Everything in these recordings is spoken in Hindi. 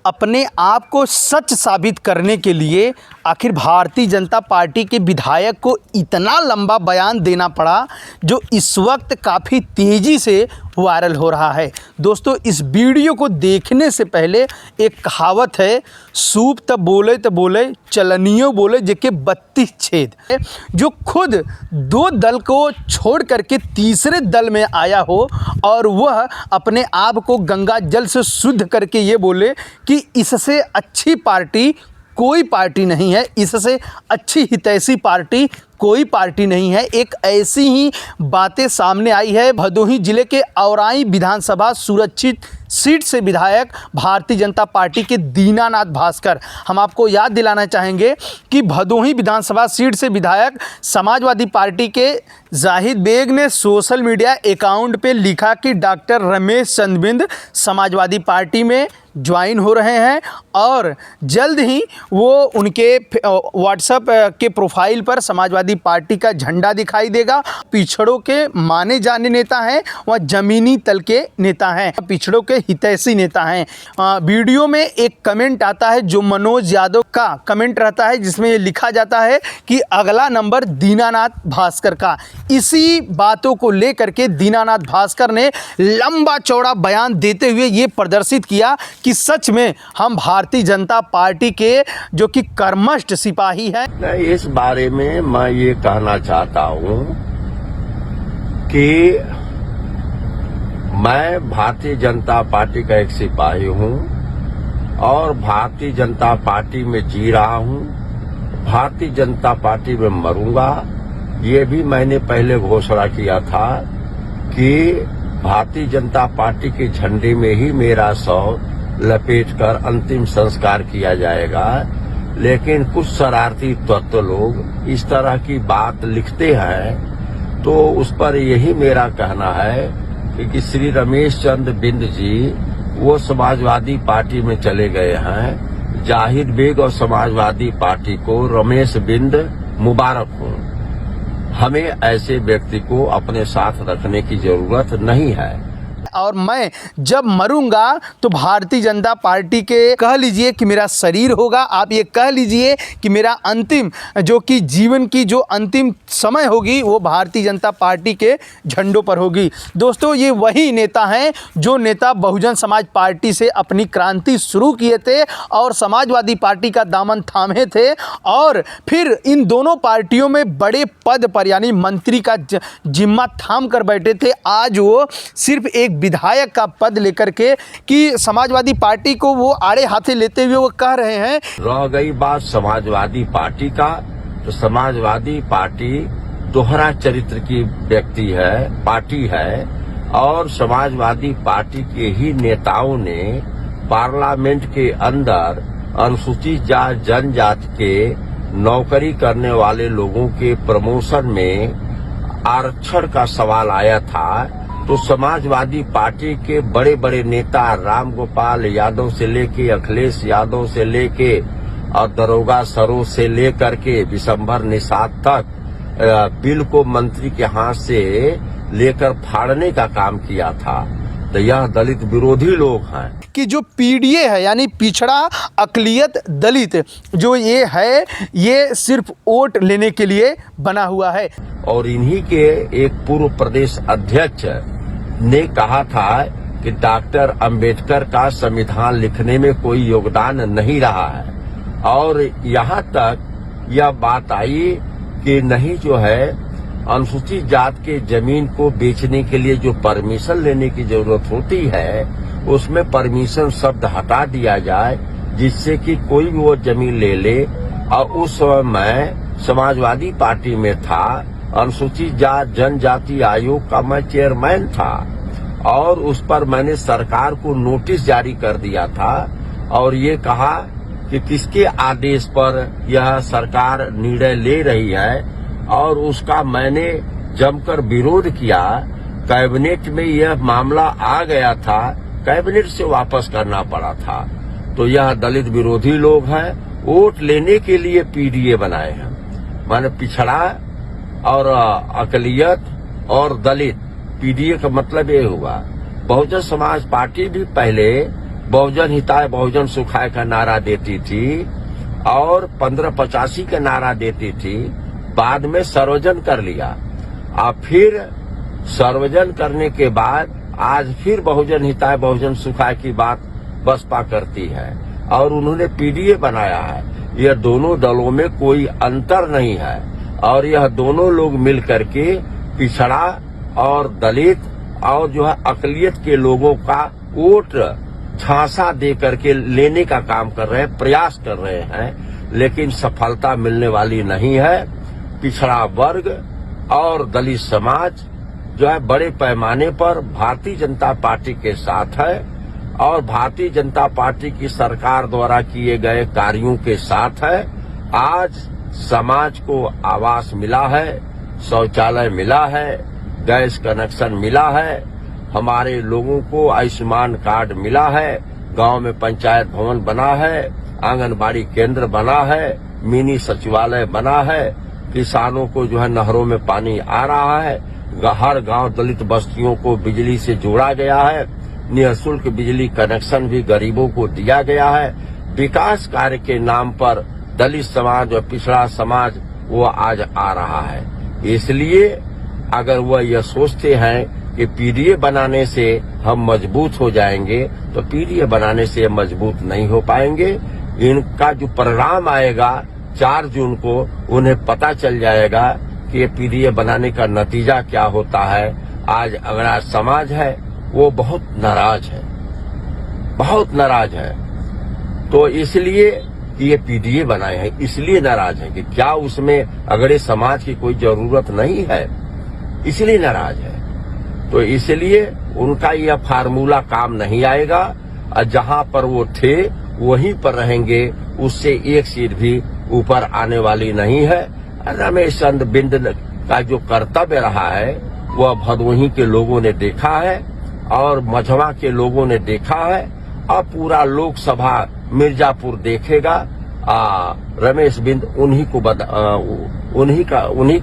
अपने आप को सच साबित करने के लिए आखिर भारतीय जनता पार्टी के विधायक को इतना लंबा बयान देना पड़ा, जो इस वक्त काफ़ी तेज़ी से वायरल हो रहा है। दोस्तों, इस वीडियो को देखने से पहले एक कहावत है, सूप तब बोले चलनियों बोले जेके 32 छेद। जो खुद दो दल को छोड़ करके तीसरे दल में आया हो और वह अपने आप को गंगा जल से शुद्ध करके ये बोले कि इससे अच्छी पार्टी कोई पार्टी नहीं है, इससे अच्छी हितैषी पार्टी कोई पार्टी नहीं है। एक ऐसी ही बातें सामने आई है भदोही जिले के औराई विधानसभा सुरक्षित सीट से विधायक भारतीय जनता पार्टी के दीनानाथ भास्कर। हम आपको याद दिलाना चाहेंगे कि भदोही विधानसभा सीट से विधायक समाजवादी पार्टी के जाहिद बेग ने सोशल मीडिया अकाउंट पे लिखा कि डॉक्टर रमेश चंद बिंद समाजवादी पार्टी में ज्वाइन हो रहे हैं और जल्द ही वो उनके व्हाट्सएप के प्रोफाइल पर समाजवादी पार्टी का झंडा दिखाई देगा। पिछड़ों के माने जाने नेता हैं, वह जमीनी तल के नेता हैं, पिछड़ों के हितैषी नेता हैं। वीडियो में एक कमेंट आता है जो मनोज यादव का कमेंट रहता है, जिसमें ये लिखा जाता है कि अगला नंबर दीनानाथ भास्कर का। इसी बातों को लेकर के दीनानाथ भास्कर ने लंबा चौड़ा बयान देते हुए ये प्रदर्शित किया कि सच में हम भारतीय जनता पार्टी के जो कि कर्मठ सिपाही हैं। इस बारे में मैं ये कहना चाहता हूं कि मैं भारतीय जनता पार्टी का एक सिपाही हूं और भारतीय जनता पार्टी में जी रहा हूं, भारतीय जनता पार्टी में मरूंगा। ये भी मैंने पहले घोषणा किया था कि भारतीय जनता पार्टी के झंडे में ही मेरा शव लपेटकर अंतिम संस्कार किया जाएगा। लेकिन कुछ शरारती तत्व लोग इस तरह की बात लिखते हैं, तो उस पर यही मेरा कहना है कि श्री रमेश चंद बिंद जी वो समाजवादी पार्टी में चले गए हैं। जाहिद बेग और समाजवादी पार्टी को रमेश बिंद मुबारक हो। हमें ऐसे व्यक्ति को अपने साथ रखने की जरूरत नहीं है। और मैं जब मरूंगा तो भारतीय जनता पार्टी के कह लीजिए कि मेरा शरीर होगा, आप ये कह लीजिए कि मेरा अंतिम जो कि जीवन की जो अंतिम समय होगी वो भारतीय जनता पार्टी के झंडों पर होगी। दोस्तों, ये वही नेता हैं जो नेता बहुजन समाज पार्टी से अपनी क्रांति शुरू किए थे और समाजवादी पार्टी का दामन थामे थे और फिर इन दोनों पार्टियों में बड़े पद पर यानी मंत्री का जिम्मा थाम कर बैठे थे। आज वो सिर्फ एक विधायक का पद लेकर के कि समाजवादी पार्टी को वो आड़े हाथे लेते हुए वो कह रहे हैं। रह गई बात समाजवादी पार्टी का, तो समाजवादी पार्टी दोहरा चरित्र की व्यक्ति है, पार्टी है और समाजवादी पार्टी के ही नेताओं ने पार्लियामेंट के अंदर अनुसूचित जाति जनजाति के नौकरी करने वाले लोगों के प्रमोशन में आरक्षण का सवाल आया था, तो समाजवादी पार्टी के बड़े बड़े नेता राम गोपाल यादव से लेके अखिलेश यादव से लेके और दरोगा सरोज से लेकर के विशंभर निषाद तक बिल को मंत्री के हाथ से लेकर फाड़ने का काम किया था। तो यह दलित विरोधी लोग हैं कि जो पीडीए है यानी पिछड़ा अकलियत दलित जो ये है, ये सिर्फ वोट लेने के लिए बना हुआ है। और इन्हीं के एक पूर्व प्रदेश अध्यक्ष ने कहा था कि डॉक्टर अंबेडकर का संविधान लिखने में कोई योगदान नहीं रहा है और यहाँ तक यह बात आई कि नहीं जो है अनुसूचित जाति के जमीन को बेचने के लिए जो परमिशन लेने की जरूरत होती है उसमें परमिशन शब्द हटा दिया जाए, जिससे कि कोई भी वो जमीन ले ले। और उस समय मैं समाजवादी पार्टी में था, अनुसूचित जाति जनजाति आयोग का मैं चेयरमैन था और उस पर मैंने सरकार को नोटिस जारी कर दिया था और ये कहा कि किसके आदेश पर यह सरकार निर्णय ले रही है और उसका मैंने जमकर विरोध किया। कैबिनेट में यह मामला आ गया था, कैबिनेट से वापस करना पड़ा था। तो यह दलित विरोधी लोग हैं, वोट लेने के लिए पीडीए बनाए हैं। माने पिछड़ा और अकलियत और दलित, पीडीए का मतलब ये हुआ। बहुजन समाज पार्टी भी पहले बहुजन हिताय बहुजन सुखाय का नारा देती थी और 1585 का नारा देती थी, बाद में सर्वजन कर लिया। अब फिर सर्वजन करने के बाद आज फिर बहुजन हिताय बहुजन सुखाय की बात बसपा करती है और उन्होंने पीडीए बनाया है। यह दोनों दलों में कोई अंतर नहीं है और यह दोनों लोग मिल करके पिछड़ा और दलित और जो है अकलियत के लोगों का वोट झांसा दे करके लेने का काम कर रहे हैं, प्रयास कर रहे हैं, लेकिन सफलता मिलने वाली नहीं है। पिछड़ा वर्ग और दलित समाज जो है बड़े पैमाने पर भारतीय जनता पार्टी के साथ है और भारतीय जनता पार्टी की सरकार द्वारा किए गए कार्यों के साथ है। आज समाज को आवास मिला है, शौचालय मिला है, गैस कनेक्शन मिला है, हमारे लोगों को आयुष्मान कार्ड मिला है, गांव में पंचायत भवन बना है, आंगनबाड़ी केंद्र बना है, मिनी सचिवालय बना है, किसानों को जो है नहरों में पानी आ रहा है, हर गांव दलित बस्तियों को बिजली से जोड़ा गया है, निःशुल्क बिजली कनेक्शन भी गरीबों को दिया गया है। विकास कार्य के नाम पर दलित समाज और पिछड़ा समाज वो आज आ रहा है। इसलिए अगर वह यह सोचते हैं कि पीडीए बनाने से हम मजबूत हो जाएंगे, तो पीडीए बनाने से मजबूत नहीं हो पाएंगे। इनका जो परिणाम आएगा 4 जून को उन्हें पता चल जाएगा कि ये पीडीए बनाने का नतीजा क्या होता है। आज अगड़ा समाज है वो बहुत नाराज है, बहुत नाराज है। तो इसलिए ये पीडीए बनाए हैं, इसलिए नाराज है कि क्या उसमें अगड़े समाज की कोई जरूरत नहीं है, इसलिए नाराज है। तो इसलिए उनका यह फार्मूला काम नहीं आएगा और जहां पर वो थे वहीं पर रहेंगे, उससे एक सीट भी ऊपर आने वाली नहीं है। रमेश चंद्र बिंद का जो कर्तव्य रहा है वह भदोही के लोगों ने देखा है और मझवा के लोगों ने देखा है। अब पूरा लोकसभा मिर्जापुर देखेगा। रमेश बिंद उन्हीं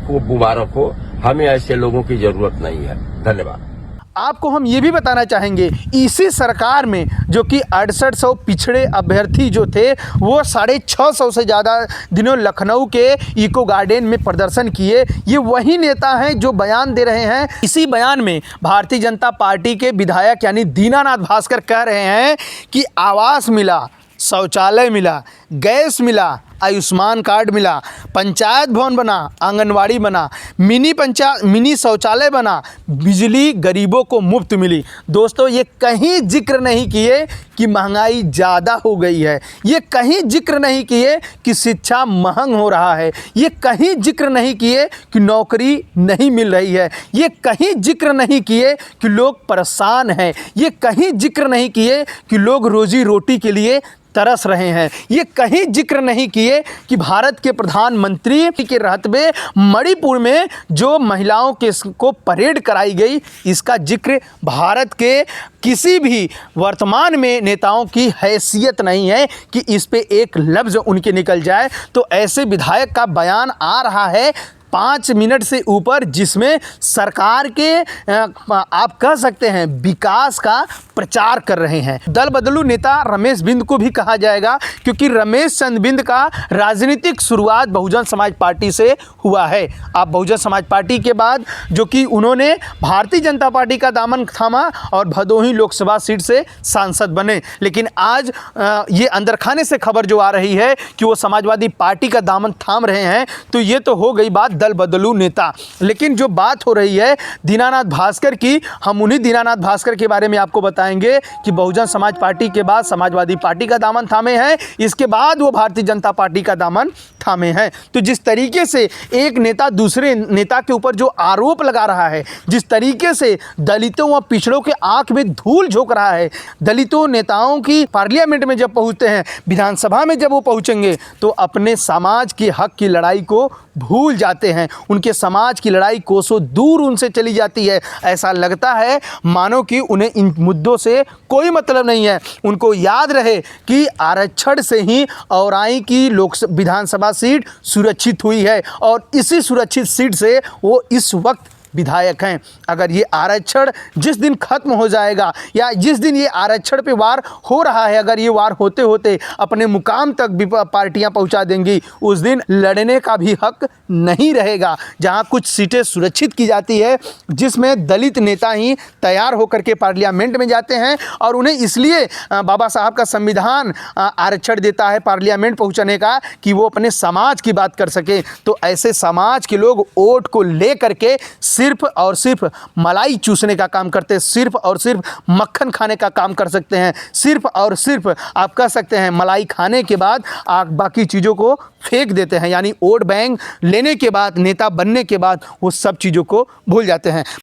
को मुबारक हो। हमें ऐसे लोगों की जरूरत नहीं है। धन्यवाद। आपको हम ये भी बताना चाहेंगे, इसी सरकार में जो कि 6800 पिछड़े अभ्यर्थी जो थे वो 650 से ज़्यादा दिनों लखनऊ के इको गार्डन में प्रदर्शन किए। ये वही नेता हैं जो बयान दे रहे हैं। इसी बयान में भारतीय जनता पार्टी के विधायक यानी दीनानाथ भास्कर कह रहे हैं कि आवास मिला, शौचालय मिला, गैस मिला, आयुष्मान कार्ड मिला, पंचायत भवन बना, आंगनवाड़ी बना, मिनी शौचालय बना, बिजली गरीबों को मुफ्त मिली। दोस्तों, ये कहीं जिक्र नहीं किए कि महंगाई ज़्यादा हो गई है, ये कहीं जिक्र नहीं किए कि शिक्षा महंग हो रहा है, ये कहीं जिक्र नहीं किए कि नौकरी नहीं मिल रही है, ये कहीं जिक्र नहीं किए कि लोग परेशान हैं, ये कहीं जिक्र नहीं किए कि लोग रोजी रोटी के लिए तरस रहे हैं, ये कहीं जिक्र नहीं किए कि भारत के प्रधानमंत्री के रहते मणिपुर में जो महिलाओं को परेड कराई गई, इसका जिक्र भारत के किसी भी वर्तमान में नेताओं की हैसियत नहीं है कि इस पे एक लफ्ज़ उनके निकल जाए। तो ऐसे विधायक का बयान आ रहा है 5 मिनट से ऊपर, जिसमें सरकार के आप कह सकते हैं विकास का प्रचार कर रहे हैं। दल बदलू नेता रमेश बिंद को भी कहा जाएगा, क्योंकि रमेश चंद्र बिंद का राजनीतिक शुरुआत बहुजन समाज पार्टी से हुआ है। आप बहुजन समाज पार्टी के बाद जो कि उन्होंने भारतीय जनता पार्टी का दामन थामा और भदोही लोकसभा सीट से सांसद बने, लेकिन आज ये अंदर खाने से खबर जो आ रही है कि वो समाजवादी पार्टी का दामन थाम रहे हैं। तो ये तो हो गई बात दल बदलू नेता, लेकिन जो बात हो रही है दीनानाथ भास्कर की, हम उन्हीं दीनानाथ भास्कर के बारे में आपको बताएंगे कि बहुजन समाज पार्टी के बाद समाजवादी पार्टी का दामन थामे हैं, इसके बाद वो भारतीय जनता पार्टी का दामन थामे हैं। तो जिस तरीके से एक नेता दूसरे नेता के ऊपर जो आरोप लगा रहा है, जिस तरीके से दलितों व पिछड़ों के आंख में धूल झोंक रहा है, दलितों नेताओं की पार्लियामेंट में जब पहुंचते हैं, विधानसभा में जब वो पहुंचेंगे तो अपने समाज के हक की लड़ाई को भूल जाते हैं, उनके समाज की लड़ाई कोसों दूर उनसे चली जाती है। ऐसा लगता है मानो कि उन्हें इन मुद्दों से कोई मतलब नहीं है। उनको याद रहे कि आरक्षण से ही औराई की विधानसभा सीट सुरक्षित हुई है और इसी सुरक्षित सीट से वो इस वक्त विधायक हैं। अगर ये आरक्षण जिस दिन खत्म हो जाएगा या जिस दिन ये आरक्षण पे वार हो रहा है, अगर ये वार होते होते अपने मुकाम तक भी पार्टियां पहुंचा देंगी, उस दिन लड़ने का भी हक नहीं रहेगा। जहां कुछ सीटें सुरक्षित की जाती है, जिसमें दलित नेता ही तैयार होकर के पार्लियामेंट में जाते हैं और उन्हें इसलिए बाबा साहब का संविधान आरक्षण देता है पार्लियामेंट पहुंचने का कि वो अपने समाज की बात कर सके। तो ऐसे समाज के लोग वोट को ले करके सिर्फ और सिर्फ मलाई चूसने का काम करते हैं, सिर्फ और सिर्फ मक्खन खाने का काम कर सकते हैं, सिर्फ और सिर्फ आप कह सकते हैं मलाई खाने के बाद आप बाकी चीज़ों को फेंक देते हैं। यानी वोट बैंक लेने के बाद, नेता बनने के बाद वो सब चीज़ों को भूल जाते हैं।